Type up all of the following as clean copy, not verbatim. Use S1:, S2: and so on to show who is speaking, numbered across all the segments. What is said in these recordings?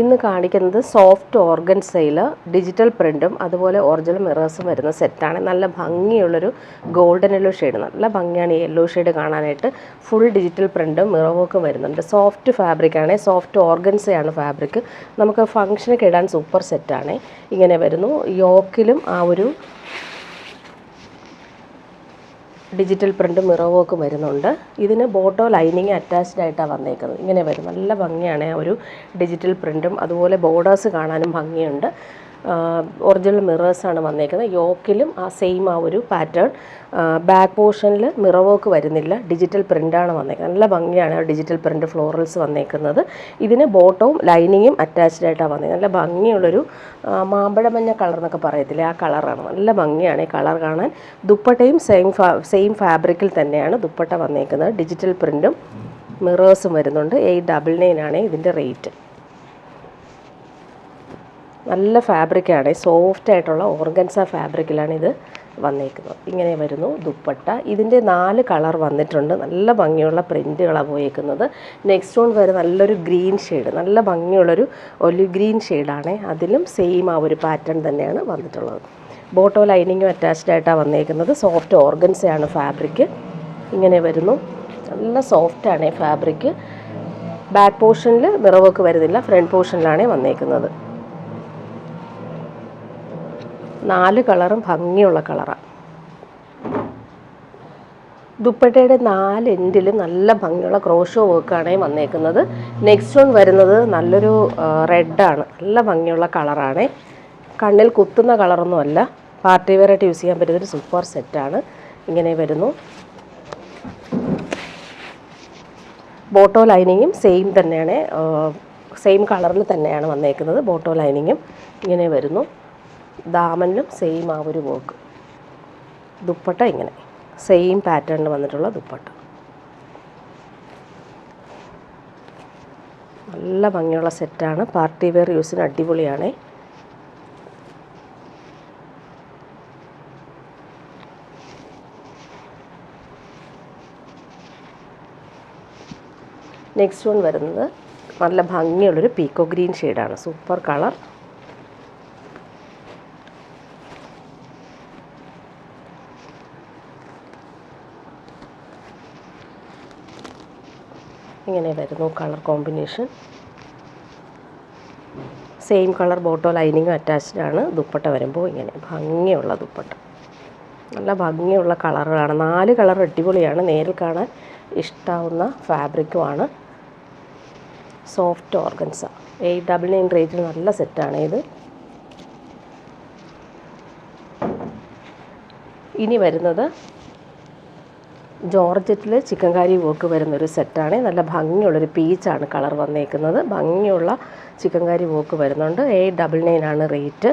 S1: ഇന്ന് കാണിക്കുന്നത് soft ഓർഗൻസയിൽ digital പ്രിൻറ്റും അതുപോലെ ഒറിജിനൽ മിറേഴ്സും വരുന്ന സെറ്റാണ്. നല്ല ഭംഗിയുള്ളൊരു ഗോൾഡൻ യെല്ലോ ഷെയ്ഡ്, നല്ല ഭംഗിയാണ് ഈ യെല്ലോ ഷെയ്ഡ് കാണാനായിട്ട്. ഫുൾ ഡിജിറ്റൽ പ്രിൻറ്റും മിറർ വർക്കും വരുന്നുണ്ട്. സോഫ്റ്റ് ഫാബ്രിക്കാണ്, സോഫ്റ്റ് ഓർഗൻസയാണ് ഫാബ്രിക്. നമുക്ക് ഫംഗ്ഷനൊക്കെ ഇടാൻ സൂപ്പർ സെറ്റാണ്. ഇങ്ങനെ വരുന്നു. യോക്കിലും ആ ഒരു ഡിജിറ്റൽ പ്രിൻറ്റ് മിറർ വർക്ക് വരുന്നുണ്ട്. ഇതിന് ബോട്ടോ ലൈനിങ് അറ്റാച്ച്ഡ് ആയിട്ടാണ് വന്നേക്കുന്നത്. ഇങ്ങനെ വരും, നല്ല ഭംഗിയാണ് ആ ഒരു ഡിജിറ്റൽ പ്രിൻറ്റും. അതുപോലെ ബോർഡേഴ്സ് കാണാനും ഭംഗിയുണ്ട്. ഒറിജിനൽ മിറേഴ്സാണ് വന്നേക്കുന്നത്. യോക്കിലും ആ സെയിം ആ ഒരു പാറ്റേൺ. ബാക്ക് പോർഷനിൽ മിറർ വർക്ക് വരുന്നില്ല, ഡിജിറ്റൽ പ്രിൻ്റാണ് വന്നേക്കുന്നത്. നല്ല ഭംഗിയാണ് ആ ഡിജിറ്റൽ പ്രിൻറ്റ് ഫ്ലോറൽസ് വന്നേക്കുന്നത്. ഇതിന് ബോട്ടവും ലൈനിങ്ങും അറ്റാച്ച്ഡ് ആയിട്ടാണ് വന്നേക്കുന്നത്. നല്ല ഭംഗിയുള്ളൊരു മാമ്പഴ മഞ്ഞ കളർ എന്നൊക്കെ പറയത്തില്ലേ, ആ കളറാണ്. നല്ല ഭംഗിയാണ് ഈ കളർ കാണാൻ. ദുപ്പട്ടയും സെയിം ഫാബ്രിക്കിൽ തന്നെയാണ് ദുപ്പട്ട വന്നേക്കുന്നത്. ഡിജിറ്റൽ പ്രിൻറ്റും മിറേഴ്സും വരുന്നുണ്ട്. 899 ആണ് ഇതിൻ്റെ റേറ്റ്. നല്ല ഫാബ്രിക്കാണ്, സോഫ്റ്റ് ആയിട്ടുള്ള ഓർഗൻസ ഫാബ്രിക്കിലാണ് ഇത് വന്നേക്കുന്നത്. ഇങ്ങനെ വരുന്നു ദുപ്പട്ട. ഇതിൻ്റെ 4 കളർ വന്നിട്ടുണ്ട്. നല്ല ഭംഗിയുള്ള പ്രിൻറ്റുകളാണ് പോയേക്കുന്നത്. നെക്സ്റ്റ് വൺ വരെ നല്ലൊരു ഗ്രീൻ ഷെയ്ഡ്, നല്ല ഭംഗിയുള്ളൊരു ഒലിവ് ഗ്രീൻ ഷെയ്ഡാണ്. അതിലും സെയിം ആ ഒരു പാറ്റേൺ തന്നെയാണ് വന്നിട്ടുള്ളത്. ബോട്ടോ ലൈനിങ്ങും അറ്റാച്ച്ഡ് ആയിട്ടാണ് വന്നേക്കുന്നത്. സോഫ്റ്റ് ഓർഗൻസയാണ് ഫാബ്രിക്ക്. ഇങ്ങനെ വരുന്നു, നല്ല സോഫ്റ്റാണ് ഫാബ്രിക്ക്. ബാക്ക് പോർഷനിൽ മിറർ വർക്ക് വരുന്നില്ല, ഫ്രണ്ട് പോർഷനിലാണ് വന്നേക്കുന്നത്. 4 കളറും ഭംഗിയുള്ള കളറാണ്. ദുപ്പട്ടയുടെ 4 എൻഡിലും നല്ല ഭംഗിയുള്ള ക്രോഷോ വർക്കാണ് വന്നേക്കുന്നത്. നെക്സ്റ്റ് വൺ വരുന്നത് നല്ലൊരു റെഡാണ്, നല്ല ഭംഗിയുള്ള കളറാണ്. കണ്ണിൽ കുത്തുന്ന കളറൊന്നുമല്ല, പാർട്ടി വെയറായിട്ട് യൂസ് ചെയ്യാൻ പറ്റുന്നൊരു സൂപ്പർ സെറ്റാണ്. ഇങ്ങനെ വരുന്നു. ബോട്ടോ ലൈനിങ്ങും സെയിം തന്നെയാണ്, സെയിം കളറിൽ തന്നെയാണ് വന്നേക്കുന്നത്. ബോട്ടോ ലൈനിങ്ങും ഇങ്ങനെ വരുന്നു. ദാമനിലും സെയിം ആ ഒരു വർക്ക്. ദുപ്പട്ട ഇങ്ങനെ സെയിം പാറ്റേണിൽ വന്നിട്ടുള്ള ദുപ്പട്ട. നല്ല ഭംഗിയുള്ള സെറ്റാണ്, പാർട്ടി വെയർ യൂസിന് അടിപൊളിയാണ്. നെക്സ്റ്റ് വൺ വരുന്നത് നല്ല ഭംഗിയുള്ളൊരു പീക്കോ ഗ്രീൻ ഷെയ്ഡാണ്, സൂപ്പർ കളർ. ഇങ്ങനെ വരുന്നു കളർ കോമ്പിനേഷൻ. സെയിം കളർ ബോട്ടോ ലൈനിങ്ങും അറ്റാച്ച്ഡ് ആണ്. ദുപ്പട്ട വരുമ്പോൾ ഇങ്ങനെ ഭംഗിയുള്ള ദുപ്പട്ട, നല്ല ഭംഗിയുള്ള കളറുകളാണ്. 4 കളർ അടിപൊളിയാണ്, നേരിൽ കാണാൻ ഇഷ്ടാവുന്ന ഫാബ്രിക്കുമാണ്. സോഫ്റ്റ് ഓർഗൻസ 899 റേറ്റിൽ നല്ല സെറ്റാണ് ഇത്. ഇനി വരുന്നത് ജോർജറ്റിൽ ചിക്കൻകാരി വർക്ക് വരുന്നൊരു സെറ്റാണ്. നല്ല ഭംഗിയുള്ളൊരു പീച്ചാണ് കളർ വന്നേക്കുന്നത്. ഭംഗിയുള്ള ചിക്കൻകാരി വർക്ക് വരുന്നുണ്ട്. 899 ആണ് റേറ്റ്.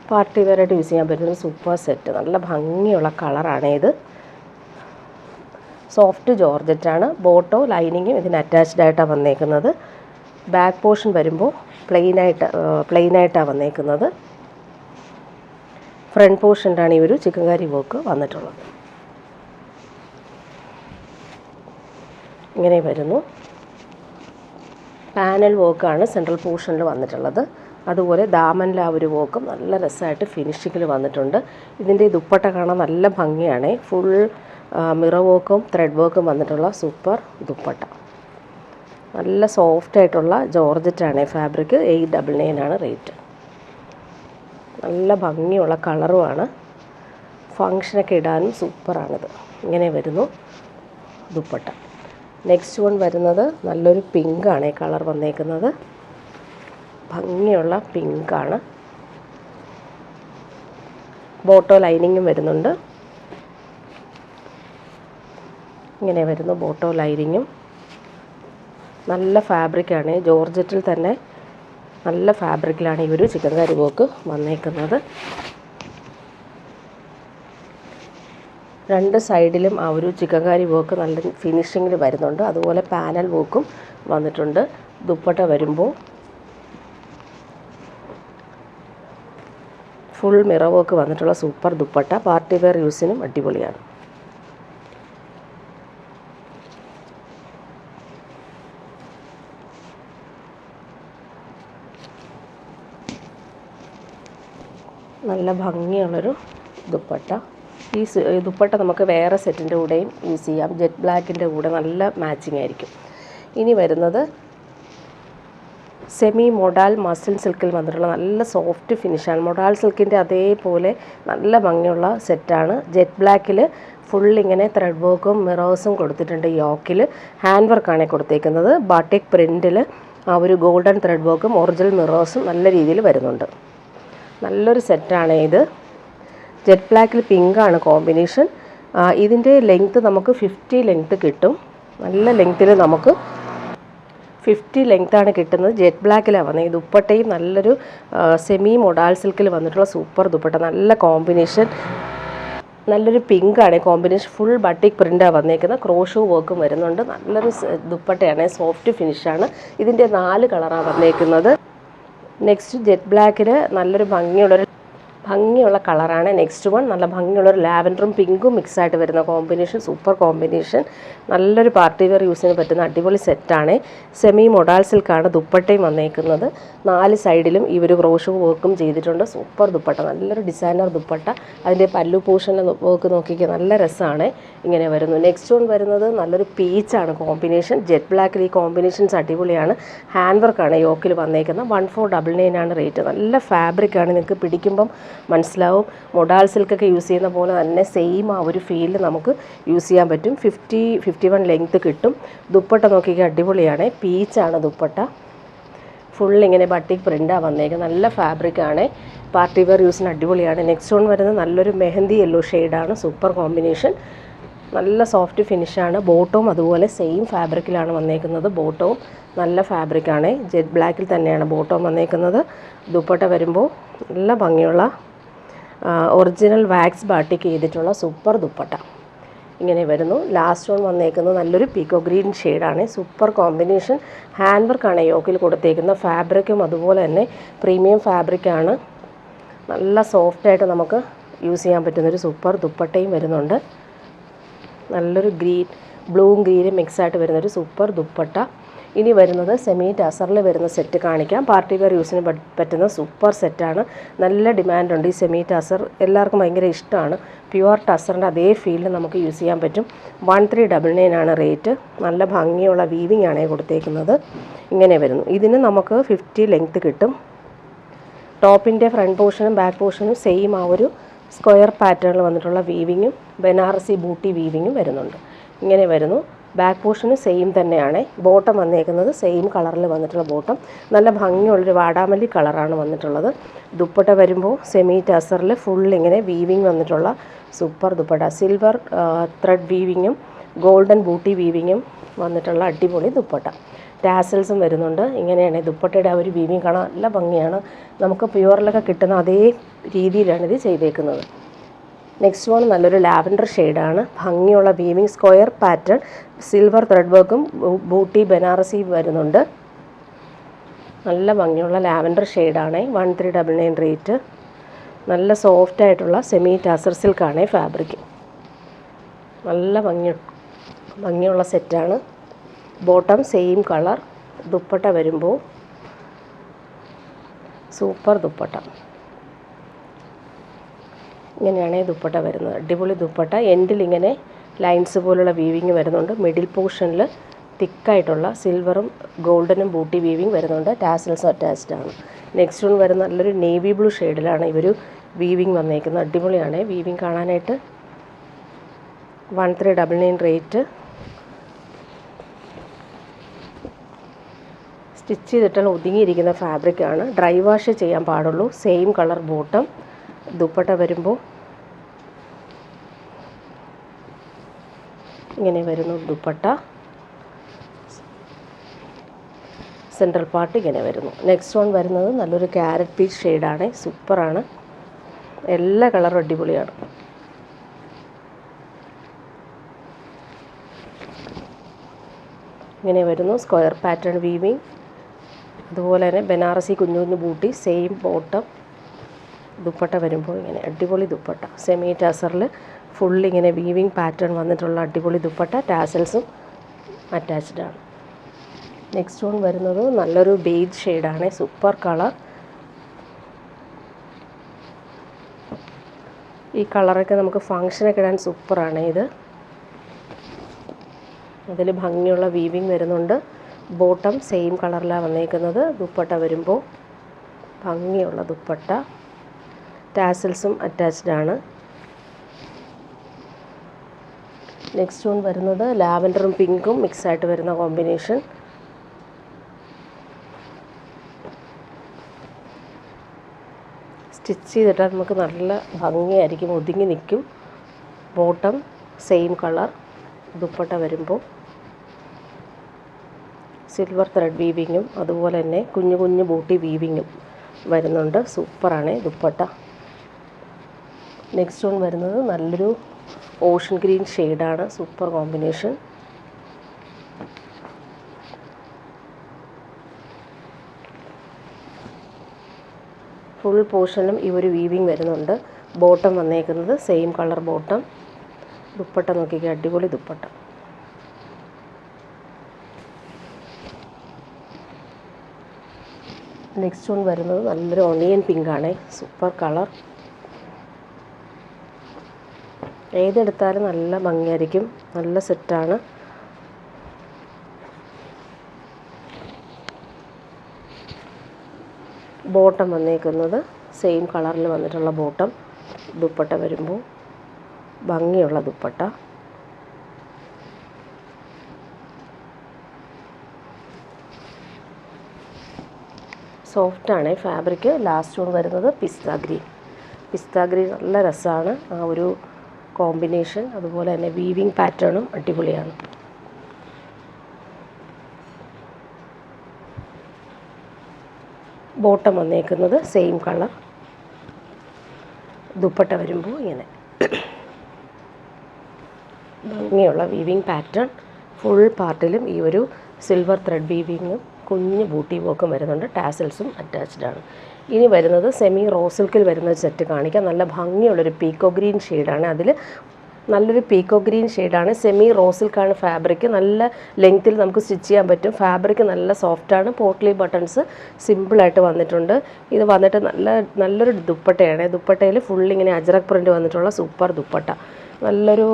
S1: പാർട്ടി വെയറായിട്ട് യൂസ് ചെയ്യാൻ പറ്റുന്ന സൂപ്പർ സെറ്റ്, നല്ല ഭംഗിയുള്ള കളറാണ് ഇത്. സോഫ്റ്റ് ജോർജറ്റാണ്. ബോട്ടോ ലൈനിങ്ങും ഇതിന് അറ്റാച്ച്ഡ് ആയിട്ടാണ് വന്നേക്കുന്നത്. ബാക്ക് പോർഷൻ വരുമ്പോൾ പ്ലെയിനായിട്ടാണ് വന്നേക്കുന്നത്. ഫ്രണ്ട് പോർഷനിലാണ് ഈ ഒരു ചിക്കൻകാരി വർക്ക് വന്നിട്ടുള്ളത്. ഇങ്ങനെ വരുന്നു. പാനൽ വർക്കാണ് സെൻട്രൽ പോർഷനിൽ വന്നിട്ടുള്ളത്. അതുപോലെ ദാമനിൽ ആ ഒരു വർക്കും നല്ല രസമായിട്ട് ഫിനിഷിങ്ങിൽ വന്നിട്ടുണ്ട്. ഇതിൻ്റെ ദുപ്പട്ട കാണാൻ നല്ല ഭംഗിയാണ്. ഫുൾ മിറർ വർക്കും ത്രെഡ് വർക്കും വന്നിട്ടുള്ള സൂപ്പർ ദുപ്പട്ട. നല്ല സോഫ്റ്റായിട്ടുള്ള ജോർജറ്റാണ് ഫാബ്രിക്. 899 ആണ് റേറ്റ്. നല്ല ഭംഗിയുള്ള കളറുമാണ്, ഫങ്ഷനൊക്കെ ഇടാനും സൂപ്പറാണിത്. ഇങ്ങനെ വരുന്നു ദുപ്പട്ട. നെക്സ്റ്റ് വൺ വരുന്നത് നല്ലൊരു പിങ്കാണ് കളർ വന്നേക്കുന്നത്. ഭംഗിയുള്ള പിങ്കാണ്. ബോട്ടോ ലൈനിങ്ങും വരുന്നുണ്ട്. ഇങ്ങനെ വരുന്നു ബോട്ടോ ലൈനിങ്ങും. നല്ല ഫാബ്രിക്കാണ്, ജോർജറ്റിൽ തന്നെ നല്ല ഫാബ്രിക്കിലാണ് ഈ ഒരു ചിക്കൻകാരി വർക്ക് വന്നേക്കുന്നത്. 2 സൈഡിലും ആ ഒരു ചിക്കൻകാരി വർക്ക് നല്ല ഫിനിഷിങ്ങിൽ വരുന്നുണ്ട്. അതുപോലെ പാനൽ വർക്കും വന്നിട്ടുണ്ട്. ദുപ്പട്ട വരുമ്പോൾ ഫുൾ മിറർ വർക്ക് വന്നിട്ടുള്ള സൂപ്പർ ദുപ്പട്ട. പാർട്ടി വെയർ യൂസിനും അടിപൊളിയാണ്. നല്ല ഭംഗിയുള്ളൊരു ദുപ്പട്ട. ഈ ദുപ്പട്ട നമുക്ക് വേറെ സെറ്റിൻ്റെ കൂടെയും യൂസ് ചെയ്യാം. ജെറ്റ് ബ്ലാക്കിൻ്റെ കൂടെ നല്ല മാച്ചിങ് ആയിരിക്കും. ഇനി വരുന്നത് സെമി മൊഡാൽ മസിൽ സിൽക്കിൽ വന്നിട്ടുള്ള നല്ല സോഫ്റ്റ് ഫിനിഷാണ്. മൊഡാൽ സിൽക്കിൻ്റെ അതേപോലെ നല്ല ഭംഗിയുള്ള സെറ്റാണ്. ജെറ്റ് ബ്ലാക്കിൽ ഫുൾ ഇങ്ങനെ ത്രെഡ് വർക്കും മിറേഴ്സും കൊടുത്തിട്ടുണ്ട്. യോക്കിൽ ഹാൻഡ് വർക്കാണ് കൊടുത്തേക്കുന്നത്. ബാട്ടിക് പ്രിൻറ്റിൽ ആ ഒരു ഗോൾഡൻ ത്രെഡ് വർക്കും ഒറിജിനൽ മിറേഴ്സും നല്ല രീതിയിൽ വരുന്നുണ്ട്. നല്ലൊരു സെറ്റാണ് ഇത്. ജെറ്റ് ബ്ലാക്കിൽ പിങ്കാണ് കോമ്പിനേഷൻ. ഇതിൻ്റെ ലെങ്ത്ത് നമുക്ക് 50 ലെങ്ത്ത് കിട്ടും. നല്ല ലെങ്ത്തിൽ നമുക്ക് 50 ലെങ്ത്താണ് കിട്ടുന്നത്. ജെറ്റ് ബ്ലാക്കിലാണ് വന്നത്. ഈ ദുപ്പട്ടയും നല്ലൊരു സെമി മൊഡാൽ സിൽക്കിൽ വന്നിട്ടുള്ള സൂപ്പർ ദുപ്പട്ട. നല്ല കോമ്പിനേഷൻ, നല്ലൊരു പിങ്കാണ് കോമ്പിനേഷൻ. ഫുൾ ബട്ടിക് പ്രിൻ്റാണ് വന്നേക്കുന്നത്. ക്രോഷോ വർക്കും വരുന്നുണ്ട്. നല്ലൊരു ദുപ്പട്ടയാണ്. സോഫ്റ്റ് ഫിനിഷാണ്. ഇതിൻ്റെ 4 കളറാണ് വന്നേക്കുന്നത്. നെക്സ്റ്റ് ജെറ്റ് ബ്ലാക്കിൽ നല്ലൊരു ഭംഗിയുള്ള കളറാണ്. നെക്സ്റ്റ് വൺ നല്ല ഭംഗിയുള്ളൊരു ലാവൻഡറും പിങ്കും മിക്സായിട്ട് വരുന്ന കോമ്പിനേഷൻ. Super combination. നല്ലൊരു പാർട്ടി വെയർ യൂസിന് പറ്റുന്ന അടിപൊളി സെറ്റാണ്. സെമി മൊഡാൽ സിൽക്കാണ് ദുപ്പട്ടയും വന്നേക്കുന്നത്. 4 സൈഡിലും ഈ ഒരു ക്രോഷോ വർക്കും ചെയ്തിട്ടുണ്ട്. സൂപ്പർ ദുപ്പട്ട, നല്ലൊരു ഡിസൈനർ ദുപ്പട്ട. അതിൻ്റെ പല്ലു പോർഷനിൽ വർക്ക് നോക്കിക്കുക, നല്ല രസമാണ്. ഇങ്ങനെ വരുന്നു. നെക്സ്റ്റ് വൺ വരുന്നത് നല്ലൊരു പീച്ചാണ് കോമ്പിനേഷൻ. ജെറ്റ് ബ്ലാക്കിൽ ഈ കോമ്പിനേഷൻസ് അടിപൊളിയാണ്. ഹാൻഡ് വർക്കാണ് യോക്കിൽ വന്നേക്കുന്നത്. 1499 ആണ് റേറ്റ്. നല്ല ഫാബ്രിക്കാണ്. നിങ്ങൾക്ക് പിടിക്കുമ്പം മനസ്സിലാവും. മൊഡാൽ സിൽക്കൊക്കെ യൂസ് ചെയ്യുന്ന പോലെ തന്നെ സെയിം ആ ഒരു ഫീലിൽ നമുക്ക് യൂസ് ചെയ്യാൻ പറ്റും. 51 ലെങ്ത്ത് കിട്ടും. ദുപ്പട്ട നോക്കിക്കുക, അടിപൊളിയാണ്. പീച്ചാണ് ദുപ്പട്ട. ഫുൾ ഇങ്ങനെ ബട്ടിക് പ്രിൻ്റാണ് വന്നേക്കുന്നത്. നല്ല ഫാബ്രിക്കാണ്. പാർട്ടി വെയർ യൂസിന് അടിപൊളിയാണ്. നെക്സ്റ്റ് വൺ വരുന്നത് നല്ലൊരു മെഹന്തി യെല്ലോ ഷെയ്ഡാണ്. Super combination. നല്ല സോഫ്റ്റ് ഫിനിഷാണ്. ബോട്ടവും അതുപോലെ സെയിം ഫാബ്രിക്കിലാണ് വന്നേക്കുന്നത്. ബോട്ടവും നല്ല ഫാബ്രിക്കാണ്. ജെറ്റ് ബ്ലാക്കിൽ തന്നെയാണ് ബോട്ടവും വന്നേക്കുന്നത്. ദുപ്പട്ട വരുമ്പോൾ നല്ല ഭംഗിയുള്ള ഒറിജിനൽ വാക്സ് ബാട്ടിക് ചെയ്തിട്ടുള്ള സൂപ്പർ ദുപ്പട്ട ഇങ്ങനെ വരുന്നു. ലാസ്റ്റ് വൺ വന്നേക്കുന്നത് നല്ലൊരു പീക്കോ ഗ്രീൻ ഷെയ്ഡാണ്. Super combination. ഹാൻഡ് വർക്കാണ് യോക്കിൽ കൊടുത്തേക്കുന്ന. ഫാബ്രിക്കും അതുപോലെ തന്നെ പ്രീമിയം ഫാബ്രിക്കാണ്. നല്ല സോഫ്റ്റായിട്ട് നമുക്ക് യൂസ് ചെയ്യാൻ പറ്റുന്നൊരു സൂപ്പർ ദുപ്പട്ടയും വരുന്നുണ്ട്. നല്ലൊരു ബ്ലൂവും ഗ്രീനും മിക്സായിട്ട് വരുന്നൊരു സൂപ്പർ ദുപ്പട്ട. ഇനി വരുന്നത് സെമി ടസറിൽ വരുന്ന സെറ്റ് കാണിക്കാം. പാർട്ടി വെയർ യൂസിന് പറ്റുന്ന സൂപ്പർ സെറ്റാണ്. നല്ല ഡിമാൻഡുണ്ട് ഈ സെമി ടസർ. എല്ലാവർക്കും ഭയങ്കര ഇഷ്ടമാണ്. പ്യുവർ ടസറിൻ്റെ അതേ ഫീൽഡ് നമുക്ക് യൂസ് ചെയ്യാൻ പറ്റും. 1399 ആണ് റേറ്റ്. നല്ല ഭംഗിയുള്ള വീവിങ് ആണ് കൊടുത്തേക്കുന്നത്. ഇങ്ങനെ വരുന്നു. ഇതിന് നമുക്ക് 50 ലെങ്ത്ത് കിട്ടും. ടോപ്പിൻ്റെ ഫ്രണ്ട് പോർഷനും ബാക്ക് പോർഷനും സെയിം ആ ഒരു സ്ക്വയർ പാറ്റേണിൽ വന്നിട്ടുള്ള വീവിങ്ങും ബനാറസി ബൂട്ടി വീവിങ്ങും വരുന്നുണ്ട്. ഇങ്ങനെ വരുന്നു. ബാക്ക് പോർഷന് സെയിം തന്നെയാണ്. ബോട്ടം വന്നേക്കുന്നത് സെയിം കളറിൽ വന്നിട്ടുള്ള ബോട്ടം. നല്ല ഭംഗിയുള്ളൊരു വാടാമല്ലി കളറാണ് വന്നിട്ടുള്ളത്. ദുപ്പട്ട വരുമ്പോൾ സെമി ടസറിൽ ഫുൾ ഇങ്ങനെ വീവിങ് വന്നിട്ടുള്ള സൂപ്പർ ദുപ്പട്ട. സിൽവർ ത്രെഡ് വീവിങ്ങും ഗോൾഡൻ ബൂട്ടി വീവിങ്ങും വന്നിട്ടുള്ള അടിപൊളി ദുപ്പട്ട. ടാസൽസും വരുന്നുണ്ട്. ഇങ്ങനെയാണ് ദുപ്പട്ടയുടെ ആ ഒരു വീവിങ് കാണാൻ നല്ല ഭംഗിയാണ്. നമുക്ക് പ്യുവറിലൊക്കെ കിട്ടുന്ന അതേ രീതിയിലാണ് ഇത് ചെയ്തേക്കുന്നത്. നെക്സ്റ്റ് വൺ നല്ലൊരു ലാവൻഡർ ഷെയ്ഡാണ്. ഭംഗിയുള്ള weaving square pattern. Silver thread വർക്കും ബൂട്ടി ബനാറസി വരുന്നുണ്ട്. നല്ല ഭംഗിയുള്ള ലാവൻഡർ ഷെയ്ഡാണ്. 1399 റേറ്റ്. നല്ല സോഫ്റ്റായിട്ടുള്ള സെമി ടാസർ സിൽക്കാണ് ഫാബ്രിക്. നല്ല ഭംഗിയുള്ള സെറ്റാണ്. Bottom same colour. ദുപ്പട്ട വരുമ്പോൾ സൂപ്പർ ദുപ്പട്ട. ഇങ്ങനെയാണ് ദുപ്പട്ട വരുന്നത്. അടിപൊളി ദുപ്പട്ട. എൻഡിൽ ഇങ്ങനെ ലൈൻസ് പോലുള്ള വീവിങ് വരുന്നുണ്ട്. മിഡിൽ പോർഷനിൽ തിക്കായിട്ടുള്ള സിൽവറും ഗോൾഡനും ബൂട്ടി വീവിങ് വരുന്നുണ്ട്. ടാസൽസ് അറ്റാച്ച്ഡ് ആണ്. നെക്സ്റ്റ് വൺ വരുന്ന നല്ലൊരു നേവി ബ്ലൂ ഷെയ്ഡിലാണ് ഇവർ വീവിങ് വന്നേക്കുന്നത്. അടിപൊളിയാണ് വീവിങ് കാണാനായിട്ട്. 1399 റേറ്റ്. സ്റ്റിച്ച് ചെയ്തിട്ടുള്ള ഒതുങ്ങിയിരിക്കുന്ന ഫാബ്രിക്കാണ്. ഡ്രൈ വാഷ് ചെയ്യാൻ പാടുള്ളൂ. Same colour bottom. ദുപ്പട്ട വരുമ്പോൾ ഇങ്ങനെ വരുന്നു ദുപ്പട്ട. സെൻട്രൽ പാർട്ട് ഇങ്ങനെ വരുന്നു. നെക്സ്റ്റ് വൺ വരുന്നത് നല്ലൊരു ക്യാരറ്റ് പീച്ച് ഷെയ്ഡാണ്. സൂപ്പറാണ്. എല്ലാ കളറും അടിപൊളിയാണ്. ഇങ്ങനെ വരുന്നു. Square pattern weaving. അതുപോലെ തന്നെ ബനാറസി കുഞ്ഞു കുഞ്ഞു ബൂട്ടി. Same bottom. ദുപ്പട്ട വരുമ്പോൾ ഇങ്ങനെ അടിപൊളി ദുപ്പട്ട. സെമി ടാസറിൽ ഫുൾ ഇങ്ങനെ വീവിങ് പാറ്റേൺ വന്നിട്ടുള്ള അടിപൊളി ദുപ്പട്ട. ടാസൽസും അറ്റാച്ച്ഡ് ആണ്. നെക്സ്റ്റ് വൺ വരുന്നത് നല്ലൊരു ബേജ് ഷെയ്ഡാണ്. Super colour. ഈ കളറൊക്കെ നമുക്ക് ഫങ്ഷനൊക്കെ ഇടാൻ സൂപ്പറാണ് ഇത്. അതിൽ ഭംഗിയുള്ള വീവിങ് വരുന്നുണ്ട്. ബോട്ടം സെയിം കളറിലാണ് വന്നേക്കുന്നത്. ദുപ്പട്ട വരുമ്പോൾ ഭംഗിയുള്ള ദുപ്പട്ട, ടാസൽസും അറ്റാച്ച്ഡ് ആണ്. നെക്സ്റ്റ് വൺ വരുന്നത് ലാവൻഡറും പിങ്കും മിക്സായിട്ട് വരുന്ന കോമ്പിനേഷൻ. സ്റ്റിച്ച് ചെയ്തിട്ടാൽ നമുക്ക് നല്ല ഭംഗിയായിരിക്കും, ഒതുങ്ങി നിൽക്കും. ബോട്ടം സെയിം കളർ, ദുപ്പട്ട വരുമ്പോൾ സിൽവർ ത്രെഡ് വീവിങ്ങും അതുപോലെ തന്നെ കുഞ്ഞു കുഞ്ഞു ബൂട്ടി വീവിങ്ങും വരുന്നുണ്ട്. സൂപ്പറാണ് ദുപ്പട്ട. നെക്സ്റ്റ് വൺ വരുന്നത് നല്ലൊരു ഓഷൻ ഗ്രീൻ ഷെയ്ഡാണ്, സൂപ്പർ കോമ്പിനേഷൻ. ഫുൾ പോർഷനിലും ഈ ഒരു വീവിങ് വരുന്നുണ്ട്. ബോട്ടം വന്നേക്കുന്നത് സെയിം കളർ ബോട്ടം. ദുപ്പട്ട നോക്കിക്കുക, അടിപൊളി ദുപ്പട്ട. നെക്സ്റ്റ് വൺ വരുന്നത് നല്ലൊരു ഒണിയൻ പിങ്കാണ്, സൂപ്പർ കളർ. ഏതെടുത്താലും നല്ല ഭംഗിയായിരിക്കും, നല്ല സെറ്റാണ്. ബോട്ടം വന്നേക്കുന്നത് സെയിം കളറിൽ വന്നിട്ടുള്ള ബോട്ടം. ദുപ്പട്ട വരുമ്പോൾ ഭംഗിയുള്ള ദുപ്പട്ട. സോഫ്റ്റാണ് ഫാബ്രിക്. ലാസ്റ്റ് വൺ വരുന്നത് പിസ്ത ഗ്രീൻ. പിസ്ത ഗ്രീൻ നല്ല രസമാണ് ആ ഒരു കോമ്പിനേഷൻ. അതുപോലെ തന്നെ വീവിങ് പാറ്റേണും അടിപൊളിയാണ്. ബോട്ടം വന്നേക്കുന്നത് സെയിം കളർ. ദുപ്പട്ട വരുമ്പോൾ ഇങ്ങനെ ഭംഗിയുള്ള വീവിങ് പാറ്റേൺ. ഫുൾ പാർട്ടിലും ഈ ഒരു സിൽവർ ത്രെഡ് വീവിങ്ങും കുഞ്ഞ് ബൂട്ടി വർക്കും വരുന്നുണ്ട്. ടാസൽസും അറ്റാച്ച്ഡ് ആണ്. ഇനി വരുന്നത് സെമി റോസ് സിൽക്കിൽ വരുന്ന സെറ്റ് കാണിക്കാം. നല്ല ഭംഗിയുള്ളൊരു പീക്കോ ഗ്രീൻ ഷെയ്ഡാണ്. അതിൽ നല്ലൊരു പീക്കോ ഗ്രീൻ ഷെയ്ഡാണ്. സെമി റോസ് സിൽക്കാണ് ഫാബ്രിക്. നല്ല ലെങ്ത്തിൽ നമുക്ക് സ്റ്റിച്ച് ചെയ്യാൻ പറ്റും. ഫാബ്രിക് നല്ല സോഫ്റ്റാണ്. പോട്ട്ലി ബട്ടൺസ് സിമ്പിളായിട്ട് വന്നിട്ടുണ്ട്. ഇത് വന്നിട്ട് നല്ലൊരു ദുപ്പട്ടയാണ്. ദുപ്പട്ടയിൽ ഫുള്ളിങ്ങനെ അജ്രക് പ്രിൻ്റ് വന്നിട്ടുള്ള സൂപ്പർ ദുപ്പട്ട. നല്ലൊരു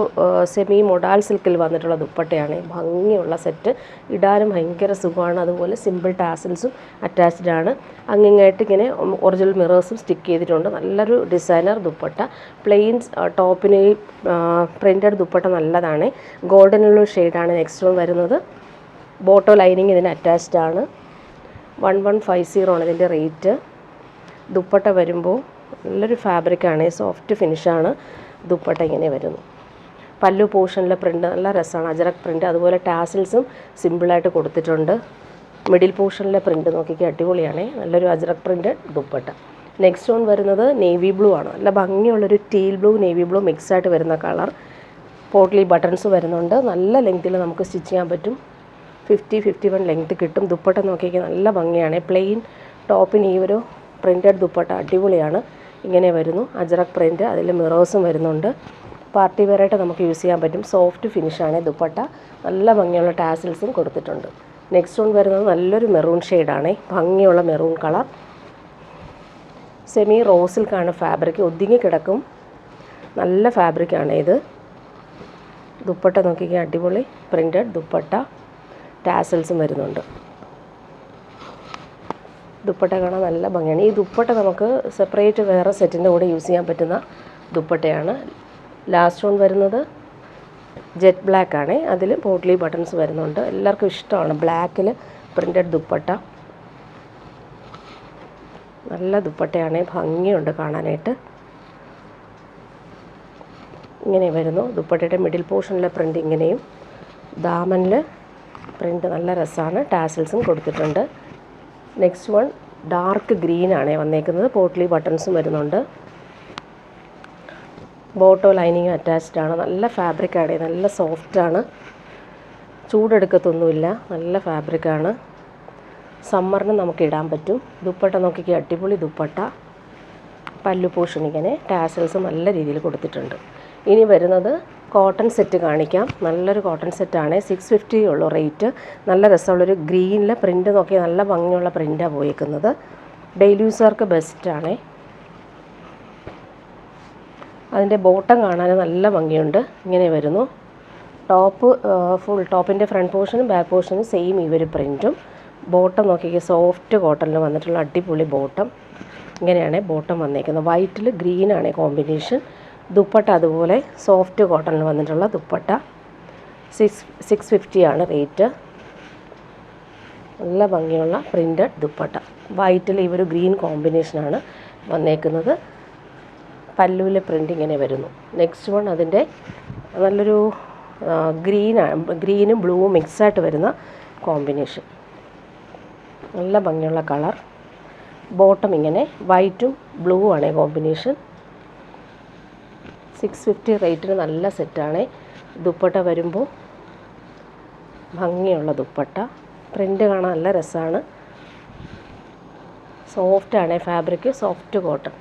S1: സെമി മൊഡാൽ സിൽക്കിൽ വന്നിട്ടുള്ള ദുപ്പട്ടയാണ്. ഭംഗിയുള്ള സെറ്റ്, ഇടാനും ഭയങ്കര സുഖമാണ്. അതുപോലെ സിമ്പിൾ ടാസൽസും അറ്റാച്ച്ഡ് ആണ്. അങ്ങിങ്ങായിട്ട് ഇങ്ങനെ ഒറിജിനൽ മിറേഴ്സും സ്റ്റിക്ക് ചെയ്തിട്ടുണ്ട്. നല്ലൊരു ഡിസൈനർ ദുപ്പട്ട. പ്ലെയിൻ ടോപ്പിന് പ്രിൻറ്റഡ് ദുപ്പട്ട നല്ലതാണ്. ഗോൾഡനുള്ള ഷെയ്ഡാണ് നെക്സ്റ്റ് വൺ വരുന്നത്. ബോട്ടോ ലൈനിങ് ഇതിന് അറ്റാച്ച്ഡ് ആണ്. 1150 ആണ് ഇതിൻ്റെ റേറ്റ്. ദുപ്പട്ട വരുമ്പോൾ നല്ലൊരു ഫാബ്രിക്കാണ്, സോഫ്റ്റ് ഫിനിഷാണ്. ദുപ്പട്ട ഇങ്ങനെ വരുന്നു. പല്ലു പോർഷനിലെ പ്രിൻ്റ് നല്ല രസമാണ്, അജറക് പ്രിൻ്റ്. അതുപോലെ ടാസിൽസും സിമ്പിളായിട്ട് കൊടുത്തിട്ടുണ്ട്. മിഡിൽ പോർഷനിലെ പ്രിൻ്റ് നോക്കിക്കുക, അടിപൊളിയാണ്. നല്ലൊരു ajrak print dupatta. Next one വരുന്നത് നേവി ബ്ലൂ ആണ്. നല്ല ഭംഗിയുള്ളൊരു ടീൽ ബ്ലൂ നേവി ബ്ലൂ മിക്സായിട്ട് വരുന്ന കളർ. പോട്ട്ലി ബട്ടൺസ് വരുന്നുണ്ട്. നല്ല ലെങ്ത്തിൽ നമുക്ക് സ്റ്റിച്ച് ചെയ്യാൻ പറ്റും. 50-51 ലെങ്ത്ത് കിട്ടും. ദുപ്പട്ട നോക്കിക്കുക, നല്ല ഭംഗിയാണ്. പ്ലെയിൻ ടോപ്പിന് ഈ ഒരു പ്രിൻ്റഡ് ദുപ്പട്ട അടിപൊളിയാണ്. ഇങ്ങനെ വരുന്നു അജറക് പ്രിൻ്റ്. അതിൽ മിറേഴ്സും വരുന്നുണ്ട്. പാർട്ടി വെയറായിട്ട് നമുക്ക് യൂസ് ചെയ്യാൻ പറ്റും. സോഫ്റ്റ് ഫിനിഷാണ് ദുപ്പട്ട. നല്ല ഭംഗിയുള്ള ടാസിൽസും കൊടുത്തിട്ടുണ്ട്. നെക്സ്റ്റ് വൺ വരുന്നത് നല്ലൊരു മെറൂൺ ഷെയ്ഡാണ്. ഭംഗിയുള്ള മെറൂൺ കളർ. സെമി റോസിൽക്കാണ് ഫാബ്രിക്. ഒതുങ്ങി കിടക്കും, നല്ല ഫാബ്രിക്കാണ് ഇത്. ദുപ്പട്ട നോക്കിക്കുക, അടിപൊളി പ്രിൻ്റഡ് ദുപ്പട്ട. ടാസൽസും വരുന്നുണ്ട്. ദുപ്പട്ട കാണാൻ നല്ല ഭംഗിയാണ്. ഈ ദുപ്പട്ട നമുക്ക് സെപ്പറേറ്റ് വേറെ സെറ്റിൻ്റെ കൂടെ യൂസ് ചെയ്യാൻ പറ്റുന്ന ദുപ്പട്ടയാണ്. ലാസ്റ്റ് വൺ വരുന്നത് ജെറ്റ് ബ്ലാക്ക് ആണ്. അതിൽ പോട്ട്ലി ബട്ടൺസ് വരുന്നുണ്ട്. എല്ലാവർക്കും ഇഷ്ടമാണ് ബ്ലാക്കിൽ പ്രിൻ്റഡ് ദുപ്പട്ട. നല്ല ദുപ്പട്ടയാണ്, ഭംഗിയുണ്ട് കാണാനായിട്ട്. ഇങ്ങനെ വരുന്നു ദുപ്പട്ടയുടെ മിഡിൽ പോർഷനിലെ പ്രിൻ്റ്. ഇങ്ങനെയും ദാമനിൽ പ്രിൻ്റ് നല്ല രസമാണ്. ടാസൽസും കൊടുത്തിട്ടുണ്ട്. നെക്സ്റ്റ് വൺ ഡാർക്ക് ഗ്രീൻ ആണ് വന്നേക്കുന്നത്. പോട്ട്ലി ബട്ടൺസും വരുന്നുണ്ട്. ബോട്ടോ ലൈനിങ്ങും അറ്റാച്ച്ഡ് ആണ്. നല്ല ഫാബ്രിക്കാണ്, നല്ല സോഫ്റ്റാണ്, ചൂടെടുക്കത്തൊന്നുമില്ല. നല്ല ഫാബ്രിക്കാണ്. സമ്മറിന് നമുക്ക് ഇടാൻ പറ്റും. ദുപ്പട്ട നോക്കിക്കുക, അടിപൊളി ദുപ്പട്ട. പല്ലു പോർഷൻ ഇങ്ങനെ ടാസൽസ് നല്ല രീതിയിൽ കൊടുത്തിട്ടുണ്ട്. ഇനി വരുന്നത് കോട്ടൺ സെറ്റ് കാണിക്കാം. നല്ലൊരു കോട്ടൺ സെറ്റാണ്. 650 ഉള്ളൂ റേറ്റ്. നല്ല രസമുള്ളൊരു ഗ്രീനിലെ പ്രിൻ്റ് നോക്കി നല്ല ഭംഗിയുള്ള പ്രിൻ്റാണ് പോയേക്കുന്നത്. ഡെയിലി യൂസർക്ക് ബെസ്റ്റാണ്. അതിൻ്റെ ബോട്ടം കാണാൻ നല്ല ഭംഗിയുണ്ട്. ഇങ്ങനെ വരുന്നു. ടോപ്പ് ഫുൾ ടോപ്പിൻ്റെ ഫ്രണ്ട് പോർഷനും ബാക്ക് പോർഷനും സെയിം ഈ ഒരു പ്രിൻറ്റും. ബോട്ടം നോക്കിക്കുക, സോഫ്റ്റ് കോട്ടണിൽ വന്നിട്ടുള്ള അടിപൊളി ബോട്ടം. ഇങ്ങനെയാണ് ബോട്ടം വന്നേക്കുന്നത്. വൈറ്റിൽ ഗ്രീനാണ് കോമ്പിനേഷൻ. ദുപ്പട്ട അതുപോലെ സോഫ്റ്റ് കോട്ടണിൽ വന്നിട്ടുള്ള ദുപ്പട്ട. 650 ആണ് റേറ്റ്. നല്ല ഭംഗിയുള്ള പ്രിൻറ്റഡ് ദുപ്പട്ട. വൈറ്റിൽ ഈ ഒരു ഗ്രീൻ കോമ്പിനേഷനാണ് വന്നേക്കുന്നത്. പല്ലുവിലെ പ്രിൻ്റ് ഇങ്ങനെ വരുന്നു. നെക്സ്റ്റ് വൺ അതിൻ്റെ നല്ലൊരു ഗ്രീനും ബ്ലൂവും മിക്സായിട്ട് വരുന്ന കോമ്പിനേഷൻ. നല്ല ഭംഗിയുള്ള കളർ. ബോട്ടം ഇങ്ങനെ വൈറ്റും ബ്ലൂ ആണ് കോമ്പിനേഷൻ. 650 റേറ്റിന് നല്ല സെറ്റാണ്. ദുപ്പട്ട വരുമ്പോൾ ഭംഗിയുള്ള ദുപ്പട്ട. പ്രിൻ്റ് കാണാൻ നല്ല രസമാണ്. സോഫ്റ്റാണ് ഫാബ്രിക്, സോഫ്റ്റ് കോട്ടൺ.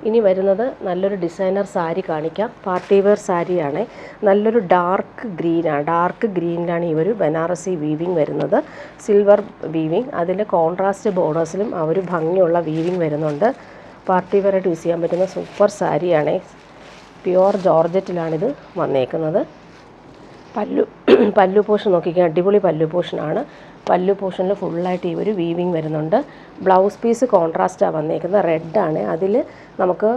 S1: ഇനി വരുന്നത് നല്ലൊരു ഡിസൈനർ സാരി കാണിക്കാം. പാർട്ടി വെയർ സാരിയാണ്. നല്ലൊരു ഡാർക്ക് ഗ്രീനാണ്. ഡാർക്ക് ഗ്രീനിലാണ് ഈ ഒരു ബനാറസി വീവിങ് വരുന്നത്. Silver weaving. അതിൻ്റെ കോൺട്രാസ്റ്റ് ബോർഡേഴ്സിലും ആ ഒരു ഭംഗിയുള്ള വീവിങ് വരുന്നുണ്ട്. പാർട്ടി വെയറായിട്ട് യൂസ് ചെയ്യാൻ പറ്റുന്ന സൂപ്പർ സാരിയാണ്. പ്യുവർ ജോർജറ്റിലാണിത് വന്നേക്കുന്നത്. പല്ലു പോർഷൻ നോക്കിക്കാൻ അടിപൊളി പല്ലു പോർഷനാണ്. പല്ലു പോർഷനിൽ ഫുള്ളായിട്ട് ഈ ഒരു വീവിങ് വരുന്നുണ്ട്. ബ്ലൗസ് പീസ് കോൺട്രാസ്റ്റാണ് വന്നേക്കുന്നത്. റെഡാണ്. അതിൽ നമുക്ക്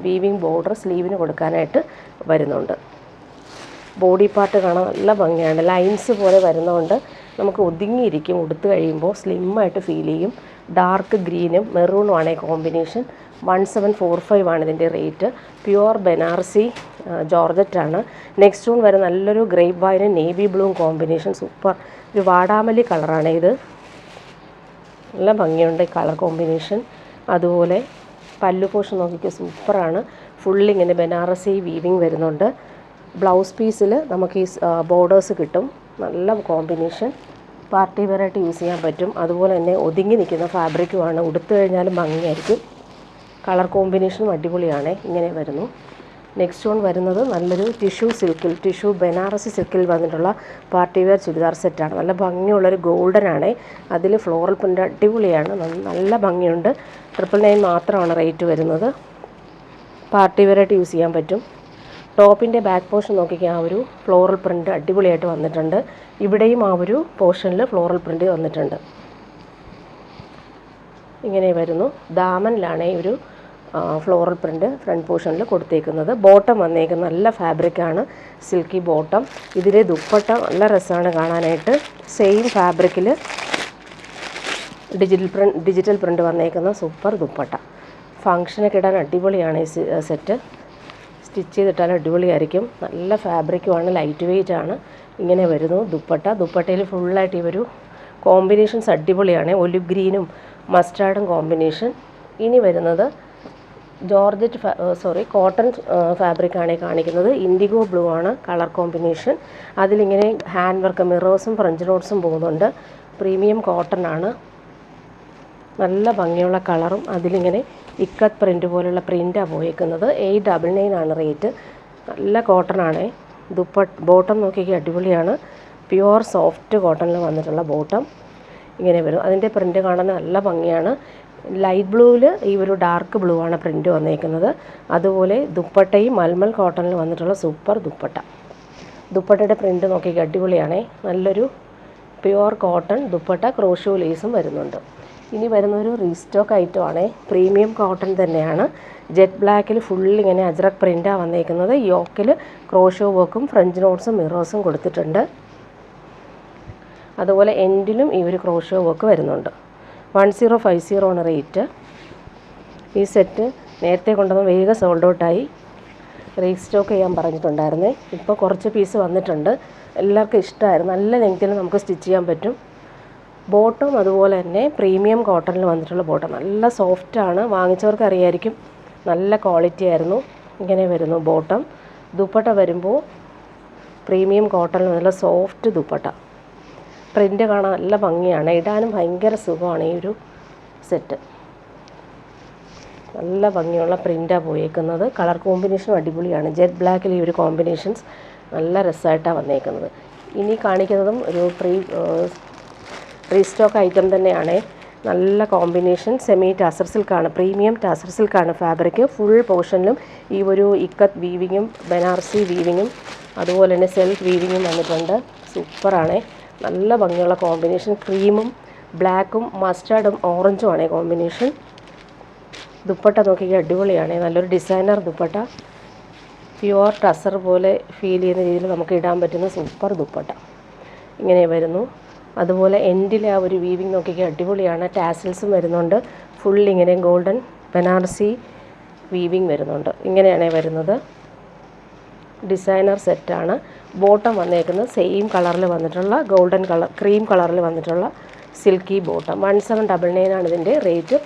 S1: വീവിങ് ബോർഡർ സ്ലീവിന് കൊടുക്കാനായിട്ട് വരുന്നുണ്ട്. ബോഡി പാർട്ട് കാണാൻ നല്ല ഭംഗിയാണ്. ലൈൻസ് പോലെ വരുന്നതുകൊണ്ട് നമുക്ക് ഒതുങ്ങിയിരിക്കും. ഉടുത്ത് കഴിയുമ്പോൾ സ്ലിമ്മായിട്ട് ഫീൽ ചെയ്യും. ഡാർക്ക് ഗ്രീനും മെറൂണുമാണ് കോമ്പിനേഷൻ. 1745 ആണ് ഇതിൻ്റെ റേറ്റ്. പ്യുവർ ബനാറസി ജോർജറ്റാണ്. നെക്സ്റ്റ് വൺ വരെ നല്ലൊരു ഗ്രേപ്പ് വൈനും നേവി ബ്ലൂവും കോമ്പിനേഷൻ. സൂപ്പർ ഒരു വാടാമല്ലി കളറാണ് ഇത്. നല്ല ഭംഗിയുണ്ട് ഈ കളർ കോമ്പിനേഷൻ. അതുപോലെ പല്ലു പോർഷൻ നോക്കിക്കുക, സൂപ്പറാണ്. ഫുള്ളിങ്ങനെ ബനാറസി വീവിങ് വരുന്നുണ്ട്. ബ്ലൗസ് പീസിൽ നമുക്ക് ഈ ബോർഡേഴ്സ് കിട്ടും. നല്ല കോമ്പിനേഷൻ. പാർട്ടി വെയറായിട്ട് യൂസ് ചെയ്യാൻ പറ്റും. അതുപോലെ തന്നെ ഒതുങ്ങി നിൽക്കുന്ന ഫാബ്രിക്കുമാണ്. ഉടുത്തു കഴിഞ്ഞാലും ഭംഗിയായിരിക്കും. കളർ കോമ്പിനേഷനും അടിപൊളിയാണ്. ഇങ്ങനെ വരുന്നു. നെക്സ്റ്റ് വൺ വരുന്നത് നല്ലൊരു ടിഷ്യൂ ബനാറസി സിൽക്കിൽ വന്നിട്ടുള്ള പാർട്ടി വെയർ ചുരിദാർ സെറ്റാണ്. നല്ല ഭംഗിയുള്ളൊരു ഗോൾഡനാണ്. അതിൽ ഫ്ലോറൽ പ്രിൻ്റ് അടിപൊളിയാണ്. നല്ല ഭംഗിയുണ്ട്. 999 മാത്രമാണ് റേറ്റ് വരുന്നത്. പാർട്ടി വെയറായിട്ട് യൂസ് ചെയ്യാൻ പറ്റും. ടോപ്പിൻ്റെ ബാക്ക് പോർഷൻ നോക്കിക്കാൻ ആ ഒരു ഫ്ലോറൽ പ്രിൻ്റ് അടിപൊളിയായിട്ട് വന്നിട്ടുണ്ട്. ഇവിടെയും ആ ഒരു പോർഷനിൽ ഫ്ലോറൽ പ്രിൻ്റ് വന്നിട്ടുണ്ട്. ഇങ്ങനെ വരുന്നു. ദാമനിലാണ് ഈ ഒരു ഫ്ലോറൽ പ്രിൻ്റ് ഫ്രണ്ട് പോർഷനിൽ കൊടുത്തേക്കുന്നത്. ബോട്ടം വന്നേക്കുന്നത് നല്ല ഫാബ്രിക്കാണ്. Silky bottom. ഇതിലെ ദുപ്പട്ട നല്ല രസമാണ് കാണാനായിട്ട്. സെയിം ഫാബ്രിക്കിൽ ഡിജിറ്റൽ പ്രിൻ്റ് വന്നേക്കുന്ന സൂപ്പർ ദുപ്പട്ട. ഫങ്ഷനൊക്കെ ഇടാൻ അടിപൊളിയാണ് ഈ സെറ്റ്. സ്റ്റിച്ച് ചെയ്തിട്ടാൽ അടിപൊളിയായിരിക്കും. നല്ല ഫാബ്രിക്കുമാണ്. ലൈറ്റ് വെയ്റ്റ് ആണ്. ഇങ്ങനെ വരുന്നു ദുപ്പട്ട. ദുപ്പട്ടയിൽ ഫുള്ളായിട്ട് ഈ ഒരു കോമ്പിനേഷൻസ് അടിപൊളിയാണ്. ഒലിവ് ഗ്രീനും മസ്റ്റാർഡും കോമ്പിനേഷൻ. ഇനി വരുന്നത് കോട്ടൺ ഫാബ്രിക്കാണ് കാണിക്കുന്നത്. ഇൻഡിഗോ ബ്ലൂ ആണ് കളർ കോമ്പിനേഷൻ. അതിലിങ്ങനെ ഹാൻഡ് വർക്ക് മിറേഴ്സും ഫ്രഞ്ച് നോട്ട്സും പോകുന്നുണ്ട്. പ്രീമിയം കോട്ടൺ ആണ്. നല്ല ഭംഗിയുള്ള കളറും അതിലിങ്ങനെ ഇക്കത്ത് പ്രിൻ്റ് പോലുള്ള പ്രിൻ്റാണ് പോയേക്കുന്നത്. 899 ആണ് റേറ്റ്. നല്ല കോട്ടണാണ്. ബോട്ടം നോക്കിയൊക്കെ അടിപൊളിയാണ്. പ്യുവർ സോഫ്റ്റ് കോട്ടണിൽ വന്നിട്ടുള്ള ബോട്ടം ഇങ്ങനെ വരും. അതിൻ്റെ പ്രിൻ്റ് കാണാൻ നല്ല ഭംഗിയാണ്. ലൈറ്റ് ബ്ലൂവിൽ ഈ ഒരു ഡാർക്ക് ബ്ലൂ ആണ് പ്രിൻ്റ് വന്നേക്കുന്നത്. അതുപോലെ ദുപ്പട്ടയും മൽമൽ കോട്ടണിൽ വന്നിട്ടുള്ള സൂപ്പർ ദുപ്പട്ട. ദുപ്പട്ടയുടെ പ്രിൻ്റ് നോക്കിയൊക്കെ അടിപൊളിയാണ്. നല്ലൊരു പ്യുവർ കോട്ടൺ ദുപ്പട്ട. ക്രോഷോ ലേസും വരുന്നുണ്ട്. ഇനി വരുന്നൊരു റീസ്റ്റോക്ക് ഐറ്റമാണ്. പ്രീമിയം കോട്ടൺ തന്നെയാണ്. ജെറ്റ് ബ്ലാക്കിൽ ഫുള്ളിങ്ങനെ അജ്രക് പ്രിൻ്റാണ് വന്നേക്കുന്നത്. യോക്കിൽ ക്രോഷോ വർക്കും ഫ്രഞ്ച് നോട്ട്സും മിറേഴ്സും കൊടുത്തിട്ടുണ്ട്. അതുപോലെ എൻഡിലും ഈ ഒരു ക്രോഷോ വർക്ക് വരുന്നുണ്ട്. 1050 ആണ് റേറ്റ്. ഈ സെറ്റ് നേരത്തെ കൊണ്ടുവന്ന് വേഗം സോൾഡ് ഔട്ടായി. റീസ്റ്റോക്ക് ചെയ്യാൻ പറഞ്ഞിട്ടുണ്ടായിരുന്നേ. ഇപ്പോൾ കുറച്ച് പീസ് വന്നിട്ടുണ്ട്. എല്ലാവർക്കും ഇഷ്ടമായിരുന്നു. നല്ല ലെങ്ത്തിൽ നമുക്ക് സ്റ്റിച്ച് ചെയ്യാൻ പറ്റും. ബോട്ടം അതുപോലെ തന്നെ പ്രീമിയം കോട്ടണിൽ വന്നിട്ടുള്ള ബോട്ടം. നല്ല സോഫ്റ്റാണ്. വാങ്ങിച്ചവർക്ക് അറിയായിരിക്കും. നല്ല ക്വാളിറ്റി ആയിരുന്നു. ഇങ്ങനെ വരുന്നു ബോട്ടം. ദുപ്പട്ട വരുമ്പോൾ പ്രീമിയം കോട്ടണിൽ നല്ല സോഫ്റ്റ് ദുപ്പട്ട. പ്രിൻ്റ് കാണാൻ നല്ല ഭംഗിയാണ്. ഇടാനും ഭയങ്കര സുഖമാണ് ഈ ഒരു സെറ്റ്. നല്ല ഭംഗിയുള്ള പ്രിൻ്റാണ് പോയേക്കുന്നത്. കളർ കോമ്പിനേഷനും അടിപൊളിയാണ്. ജെറ്റ് ബ്ലാക്കിൽ ഈ ഒരു കോമ്പിനേഷൻസ് നല്ല രസമായിട്ടാണ് വന്നേക്കുന്നത്. ഇനി കാണിക്കുന്നതും ഒരു റീസ്റ്റോക്ക് ഐറ്റം തന്നെയാണ്. നല്ല കോമ്പിനേഷൻ. സെമി ടാസർ സിൽക്കാണ്, പ്രീമിയം ടാസർ സിൽക്കാണ് ഫാബ്രിക്. ഫുൾ പോർഷനിലും ഈ ഒരു ഇക്കത്ത് വീവിങ്ങും ബനാറസി വീവിങ്ങും അതുപോലെ തന്നെ സെൽഫ് വീവിങ്ങും വന്നിട്ടുണ്ട്. സൂപ്പറാണ്, നല്ല ഭംഗിയുള്ള കോമ്പിനേഷൻ. ക്രീമും ബ്ലാക്കും മസ്റ്റാർഡും ഓറഞ്ചും ആണ് കോമ്പിനേഷൻ. ദുപ്പട്ട നോക്കിയാൽ അടിപൊളിയാണ്, നല്ലൊരു ഡിസൈനർ ദുപ്പട്ട. പ്യുവർ ടസർ പോലെ ഫീൽ ചെയ്യുന്ന രീതിയിൽ നമുക്ക് ഇടാൻ പറ്റുന്ന സൂപ്പർ ദുപ്പട്ട ഇങ്ങനെ വരുന്നു. അതുപോലെ എൻഡിലെ ആ ഒരു വീവിങ് നോക്കിയാൽ അടിപൊളിയാണ്. ടാസിൽസും വരുന്നുണ്ട്. ഫുൾ ഇങ്ങനെ ഗോൾഡൻ ബനാറസി വീവിങ് വരുന്നുണ്ട്. ഇങ്ങനെയാണ് വരുന്നത്. ഡിസൈനർ സെറ്റാണ്. ബോട്ടം വന്നേക്കുന്നത് സെയിം കളറിൽ വന്നിട്ടുള്ള ഗോൾഡൻ കളർ ക്രീം കളറിൽ വന്നിട്ടുള്ള സിൽക്കി ബോട്ടം. 1799 ആണ് ഇതിൻ്റെ റേറ്റ്.